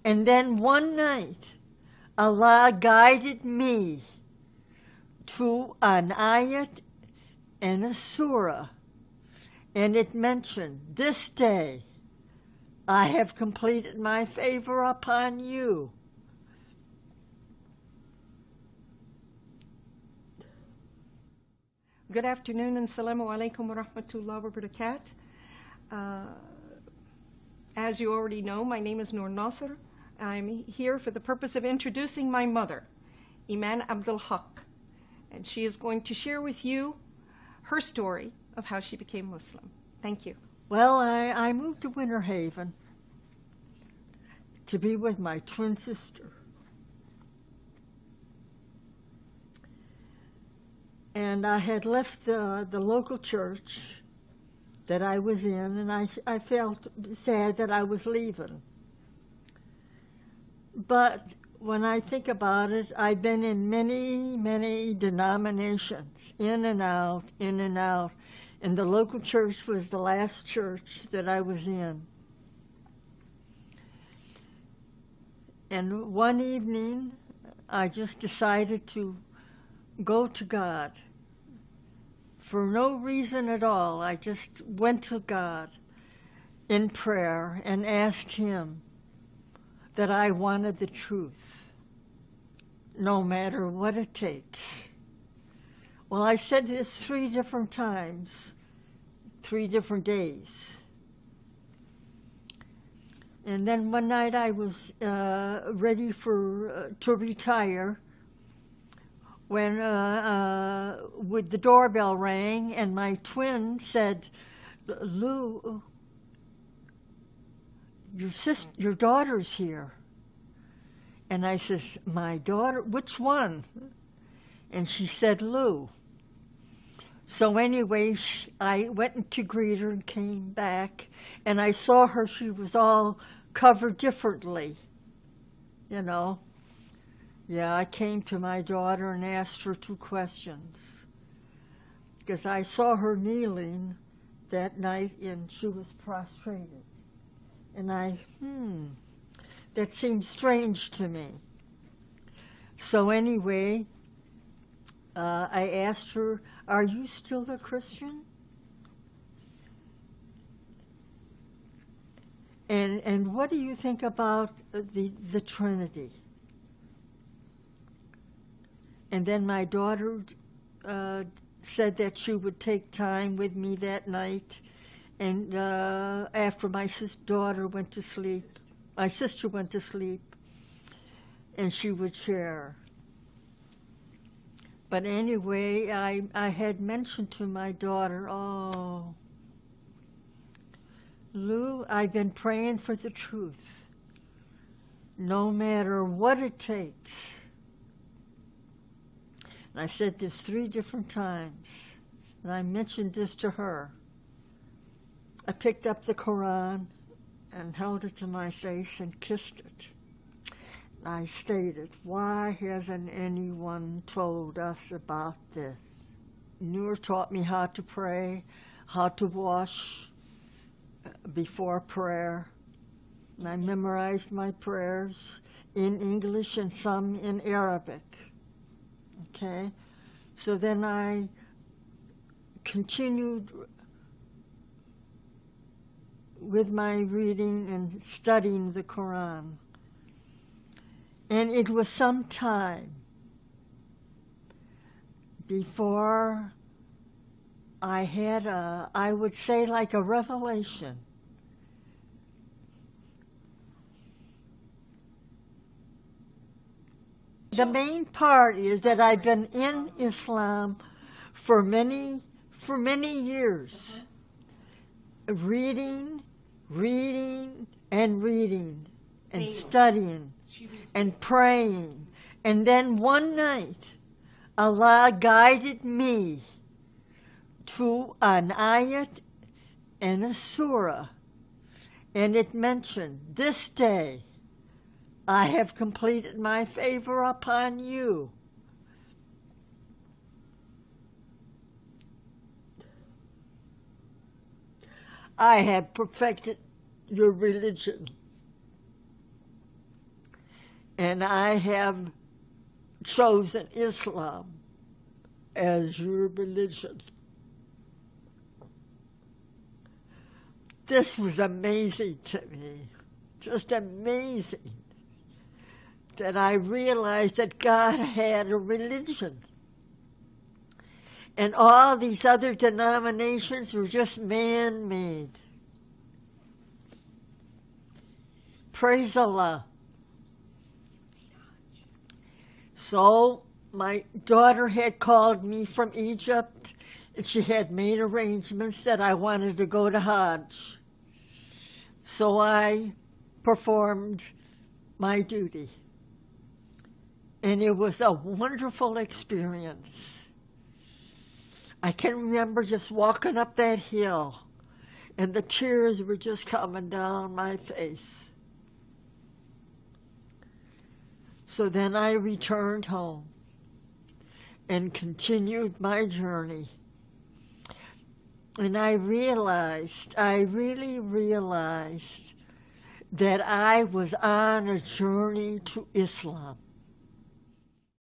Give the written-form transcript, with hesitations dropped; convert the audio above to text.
And then one night, Allah guided me to an ayat and a surah, and it mentioned, "This day I have completed my favor upon you." Good afternoon and Assalamu alaikum wa rahmatullah wa barakat. As you already know, my name is Noor Nasser. I'm here for the purpose of introducing my mother, Iman Abdul Haq, and she is going to share with you her story of how she became Muslim. Thank you. Well, I moved to Winter Haven to be with my twin sister. And I had left the local church that I was in, and I felt sad that I was leaving. But when I think about it, I've been in many, many denominations, in and out, in and out. And the local church was the last church that I was in. And one evening, I just decided to go to God. For no reason at all, I just went to God in prayer and asked Him that I wanted the truth, no matter what it takes. Well, I said this 3 different times, 3 different days. And then one night I was ready to retire when the doorbell rang, and my twin said, "Lou, your daughter's here." And I says, "My daughter? Which one?" And she said, "Lou." So anyway, I went to greet her and came back, and I saw her. She was all covered differently, you know. Yeah, I came to my daughter and asked her 2 questions, because I saw her kneeling that night and she was prostrated. And that seemed strange to me. So anyway, I asked her, "Are you still a Christian?" And what do you think about the Trinity? And then my daughter said that she would take time with me that night. And after my daughter went to sleep, my sister went to sleep, and she would share. But anyway, I had mentioned to my daughter, "Oh, Lou, I've been praying for the truth, no matter what it takes." And I said this 3 different times, and I mentioned this to her. I picked up the Quran and held it to my face and kissed it. And I stated, "Why hasn't anyone told us about this?" Noor taught me how to pray, how to wash before prayer. And I memorized my prayers in English and some in Arabic. Okay, so then I continued with my reading and studying the Quran. And it was some time before I had I would say like a revelation. The main part is that I've been in Islam for many years, reading and reading and studying and praying. And then one night, Allah guided me to an ayat and a surah, and it mentioned, "This day I have completed my favor upon you." I have perfected your religion. and I have chosen Islam as your religion. This was amazing to me, just amazing, that I realized that God had a religion. And all these other denominations were just man-made. Praise Allah. So my daughter had called me from Egypt, and she had made arrangements that I wanted to go to Hajj. So I performed my duty. And it was a wonderful experience. I can remember just walking up that hill, and the tears were just coming down my face. So then I returned home and continued my journey. And I really realized that I was on a journey to Islam.